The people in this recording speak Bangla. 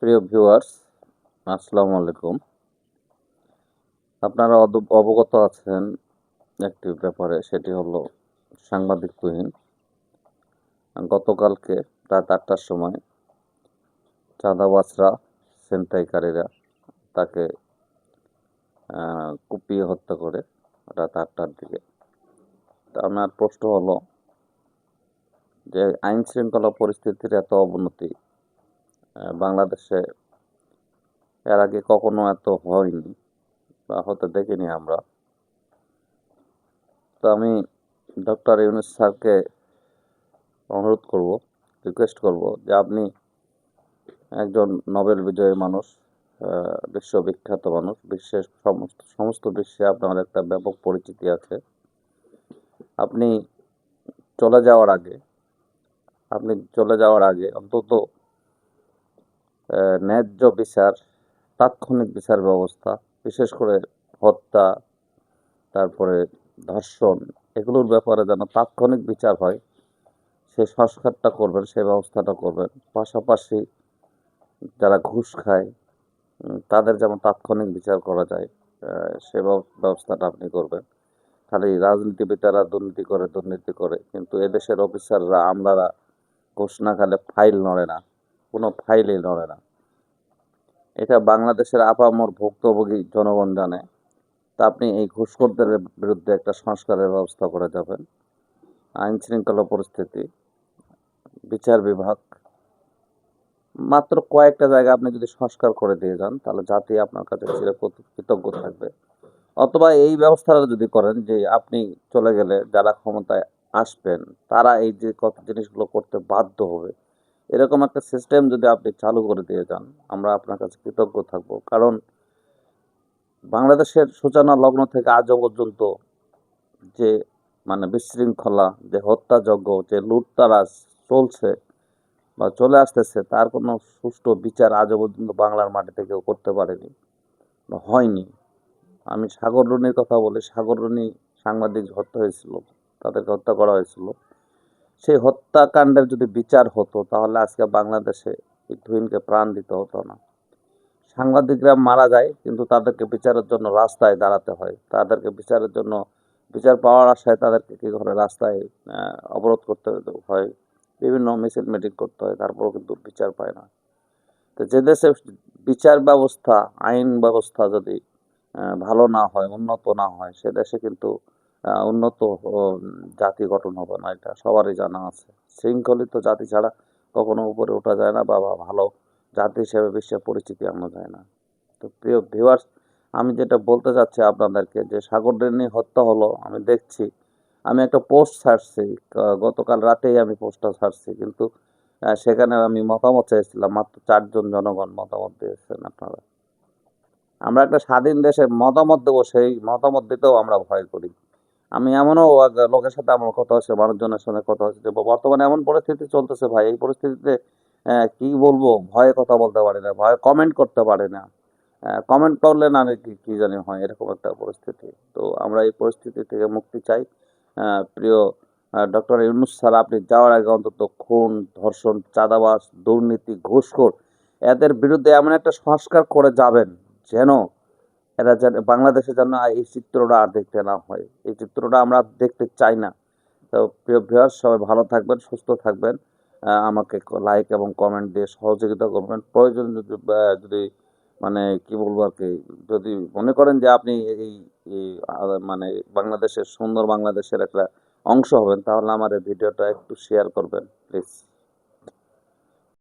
প্রিয় ভিউয়ার্স, আসসালামু আলাইকুম। আপনারা অবগত আছেন একটি ব্যাপারে, সেটি হলো সাংবাদিক তুহিন। গতকালকে রাত 8টার সময় চাঁদাবাজরা, ছিনতাইকারীরা তাকে কুপিয়ে হত্যা করে রাত 8টার দিকে। তা আমার প্রশ্ন হলো যে আইন শৃঙ্খলা পরিস্থিতির এত অবনতি বাংলাদেশে এর আগে কখনো এত হয়নি বা হতে দেখিনি আমরা। তো আমি ডক্টর ইউনূস স্যারকে অনুরোধ করব, রিকোয়েস্ট করব যে আপনি একজন নোবেল বিজয়ী মানুষ, বিশ্ববিখ্যাত মানুষ, বিশ্বের সমস্ত বিশ্বে আপনার একটা ব্যাপক পরিচিতি আছে। আপনি চলে যাওয়ার আগে অন্তত ন্যায্য বিচার, তাৎক্ষণিক বিচার ব্যবস্থা, বিশেষ করে হত্যা, তারপরে ধর্ষণ, এগুলোর ব্যাপারে যেন তাৎক্ষণিক বিচার হয়, সেই সংস্কারটা করবেন, সেই ব্যবস্থাটা করবেন। পাশাপাশি যারা ঘুষ খায় তাদের যেমন তাৎক্ষণিক বিচার করা যায়, সে ব্যবস্থাটা আপনি করবেন। খালি রাজনীতিবিদেরা দুর্নীতি করে, কিন্তু এদেশের অফিসাররা, আমলারা ঘুষ না খেলে ফাইল নড়ে না, কোনো ফাইলই নড়ে না। এটা বাংলাদেশের আপামর ভুক্তভোগী জনগণ জানে। তা আপনি এই ঘুষখোরদের বিরুদ্ধে একটা সংস্কারের ব্যবস্থা করে যাবেন। আইন শৃঙ্খলা পরিস্থিতি, বিচার বিভাগ, মাত্র কয়েকটা জায়গা আপনি যদি সংস্কার করে দিয়ে যান, তাহলে জাতি আপনার কাছে কৃতজ্ঞ থাকবে। অথবা এই ব্যবস্থাটা যদি করেন যে আপনি চলে গেলে যারা ক্ষমতায় আসবেন তারা এই যে কত জিনিসগুলো করতে বাধ্য হবে, এরকম একটা সিস্টেম যদি আপনি চালু করে দিয়ে যান, আমরা আপনার কাছে কৃতজ্ঞ থাকব। কারণ বাংলাদেশের সূচনা লগ্ন থেকে আজও পর্যন্ত যে বিশৃঙ্খলা, যে হত্যাযজ্ঞ, যে লুটতারাজ চলছে বা চলে আসতেছে, তার কোনো সুষ্ঠু বিচার আজও পর্যন্ত বাংলার মাটিতে কেউ করতে পারেনি বা হয়নি। আমি সাগররুনির কথা বলি। সাগররুনি সাংবাদিক হত্যা হয়েছিল, তাদেরকে হত্যা করা হয়েছিল। সেই হত্যাকাণ্ডের যদি বিচার হতো, তাহলে আজকে বাংলাদেশে এই তুহিনকে প্রাণ দিতে হতো না। সাংবাদিকরা মারা যায়, কিন্তু তাদেরকে বিচারের জন্য রাস্তায় দাঁড়াতে হয়, তাদেরকে বিচারের জন্য, বিচার পাওয়ার আশায় তাদেরকে কি করে রাস্তায় অবরোধ করতে হয়, বিভিন্ন মিছিল মিটিং করতে হয়, তারপরেও কিন্তু বিচার পায় না। তো যে দেশে বিচার ব্যবস্থা, আইন ব্যবস্থা যদি ভালো না হয়, উন্নত না হয়, সে দেশে কিন্তু উন্নত জাতি গঠন হবে না, এটা সবারই জানা আছে। শৃঙ্খলিত জাতি ছাড়া কখনো উপরে ওঠা যায় না, বা ভালো জাতি হিসেবে বিশ্বে পরিচিতি আনা যায় না। তো প্রিয় ভিউয়ার্স, আমি যেটা বলতে চাচ্ছি আপনাদেরকে, যে সাগররুনি হত্যা হলো, আমি দেখছি, আমি একটা পোস্ট ছাড়ছি, গতকাল রাতেই আমি পোস্টটা ছাড়ছি, কিন্তু সেখানে আমি মতামত চাইছিলাম, মাত্র 4 জন জনগণ মতামত দিয়েছেন। আপনারা, আমরা একটা স্বাধীন দেশে মতামত দেবো, সেই মতামত দিতেও আমরা ভয় করি। আমি এমনও লোকের সাথে আমার কথা হচ্ছে, মানুষজনের সঙ্গে কথা হচ্ছে, যে বর্তমানে এমন পরিস্থিতি চলতেছে ভাই, এই পরিস্থিতিতে কি বলবো, ভয়ে কথা বলতে পারি না, ভয়ে কমেন্ট করতে পারি না। কমেন্ট করলে না কি কি জানি হয়, এরকম একটা পরিস্থিতি। তো আমরা এই পরিস্থিতি থেকে মুক্তি চাই। প্রিয় ডক্টর ইউনূস স্যার, আপনি যাওয়ার আগে অন্তত খুন, ধর্ষণ, চাঁদাবাজ, দুর্নীতি, ঘুষখোর, এদের বিরুদ্ধে এমন একটা সংস্কার করে যাবেন, যেন এরা যেন বাংলাদেশে যেন এই চিত্রটা আর দেখতে না হয়। এই চিত্রটা আমরা দেখতে চাই না। তো প্রিয় ভিউয়ার্স, সবাই ভালো থাকবেন, সুস্থ থাকবেন। আমাকে লাইক এবং কমেন্ট দিয়ে সহযোগিতা করবেন। প্রয়োজন যদি কি বলবো আরকি, যদি মনে করেন যে আপনি এই এই বাংলাদেশের, সুন্দর বাংলাদেশের একটা অংশ হবেন, তাহলে আমার এই ভিডিওটা একটু শেয়ার করবেন প্লিজ।